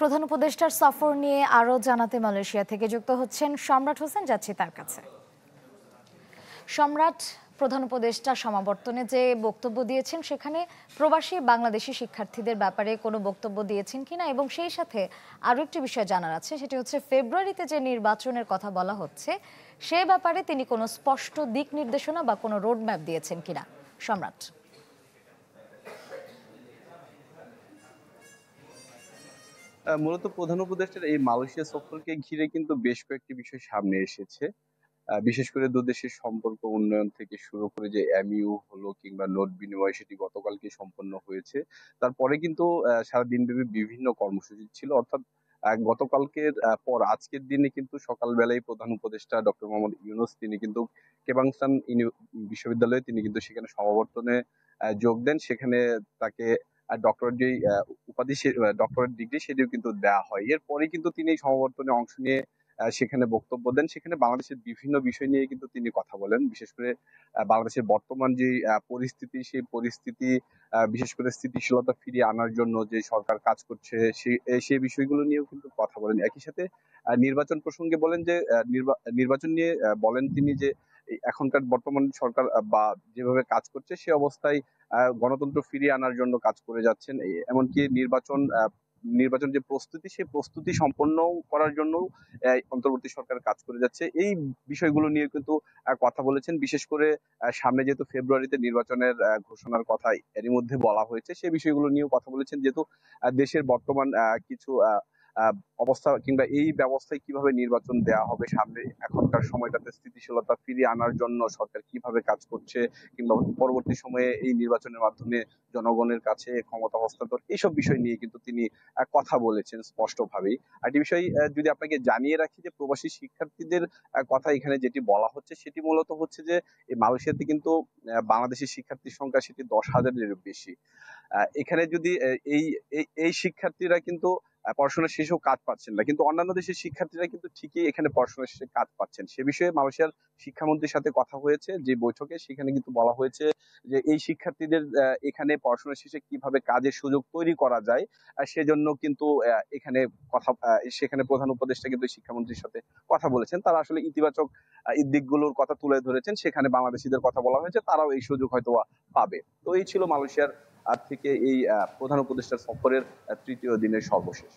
প্রধান উপদেষ্টার সফর নিয়ে আরও জানাতে মালয়েশিয়া থেকে যুক্ত হচ্ছেন সম্রাট হোসেন, যাচ্ছি তার কাছে। সম্রাট, প্রধান উপদেষ্টা সমাবর্তনে যে বক্তব্য দিয়েছেন সেখানে প্রবাসী বাংলাদেশি শিক্ষার্থীদের ব্যাপারে কোনো বক্তব্য দিয়েছেন কিনা, এবং সেই সাথে আরও একটি বিষয় জানার আছে, সেটি হচ্ছে ফেব্রুয়ারিতে যে নির্বাচনের কথা বলা হচ্ছে সে ব্যাপারে তিনি কোনো স্পষ্ট দিক নির্দেশনা বা কোনো রোডম্যাপ দিয়েছেন কিনা। সম্রাট। মূলত প্রধান উপদেষ্টার এই মালয়েশিয়া সফরকে ঘিরে কিন্তু বেশ কয়েকটি বিষয় সামনে এসেছে। বিশেষ করে দুদেশের সম্পর্ক উন্নয়ন থেকে শুরু করে যে এমইউ হলো কিংবা নোট বিনিময়, সেটি গতকালকে সম্পন্ন হয়েছে। তারপরে কিন্তু সারা দিনব্যাপী বিভিন্ন কর্মসূচি ছিল, অর্থাৎ গতকালকের পর আজকের দিনে কিন্তু সকালবেলায় প্রধান উপদেষ্টা ডক্টর মোহাম্মদ ইউনূস তিনি কিন্তু কেবাংসান বিশ্ববিদ্যালয়ে তিনি কিন্তু সেখানে সমাবর্তনে যোগ দেন। সেখানে তাকে ডক্টরেট যে উপাধি, ডক্টরেট ডিগ্রি, সেটিও কিন্তু দেওয়া হয়। এরপরে কিন্তু তিনি এই সমাবর্তনে অংশ নিয়ে সেখানে বক্তব্য দেন। সেখানে বাংলাদেশের বিভিন্ন বিষয় নিয়ে কিন্তু তিনি কথা বলেন। বিশেষ করে বাংলাদেশের বর্তমান যে পরিস্থিতি, সেই পরিস্থিতি বিশেষ করে স্থিতিশীলতা ফিরিয়ে আনার জন্য যে সরকার কাজ করছে সেই বিষয়গুলো নিয়েও কিন্তু কথা বলেন। একই সাথে নির্বাচন প্রসঙ্গে বলেন যে নির্বাচন নিয়ে বলেন তিনি যে এখনকার বর্তমান সরকার বা যেভাবে কাজ করছে সে অবস্থায় গণতন্ত্র ফিরিয়ে আনার জন্য কাজ করে যাচ্ছেন। এমনকি নির্বাচন যে প্রস্তুতি, সেই প্রস্তুতি সম্পন্ন করার জন্য অন্তর্বর্তী সরকার কাজ করে যাচ্ছে। এই বিষয়গুলো নিয়ে কিন্তু কথা বলেছেন। বিশেষ করে সামনে যেহেতু ফেব্রুয়ারিতে নির্বাচনের ঘোষণার কথা এরই মধ্যে বলা হয়েছে, সেই বিষয়গুলো নিয়েও কথা বলেছেন। যেহেতু দেশের বর্তমান কিছু অবস্থা কিংবা এই ব্যবস্থায় কিভাবে নির্বাচন দেওয়া হবে সামনে, এখনকার সময়টাতে স্থিতিশীলতা ফিরিয়ে আনার জন্য সরকার কিভাবে কাজ করছে, কিংবা পরবর্তী সময়ে এই নির্বাচনের মাধ্যমে জনগণের কাছে ক্ষমতা হস্তান্তর, এইসব বিষয় নিয়ে কিন্তু তিনি কথা বলেছেন স্পষ্টভাবেই। আরেকটি বিষয় যদি আপনাকে জানিয়ে রাখি, যে প্রবাসী শিক্ষার্থীদের কথা এখানে যেটি বলা হচ্ছে সেটি মূলত হচ্ছে যে এই মালয়েশিয়াতে কিন্তু বাংলাদেশি শিক্ষার্থীর সংখ্যা সেটি 10,000-এর বেশি। এখানে যদি এই এই শিক্ষার্থীরা কিন্তু পড়াশোনা শেষেও কাজ পাচ্ছেন না, কিন্তু অন্যান্য দেশের শিক্ষার্থীরা কিন্তু ঠিকই এখানে পড়াশোনা শেষে কাজ পাচ্ছেন। সে বিষয়ে মালয়েশিয়ার শিক্ষামন্ত্রীর সাথে কথা হয়েছে যে বৈঠকে, সেখানে কিন্তু বলা হয়েছে যে এই শিক্ষার্থীদের এখানে পড়াশোনা শেষে কিভাবে কাজের সুযোগ তৈরি করা যায়, সেজন্য কিন্তু এখানে সেখানে প্রধান উপদেষ্টা কিন্তু শিক্ষামন্ত্রীর সাথে কথা বলেছেন। তারা আসলে ইতিবাচক দিকগুলোর কথা তুলে ধরেছেন। সেখানে বাংলাদেশিদের কথা বলা হয়েছে, তারাও এই সুযোগ হয়তো পাবে। তো এই ছিল মালয়েশিয়ার থেকে এই প্রধান উপদেষ্টার সফরের তৃতীয় দিনের সর্বশেষ।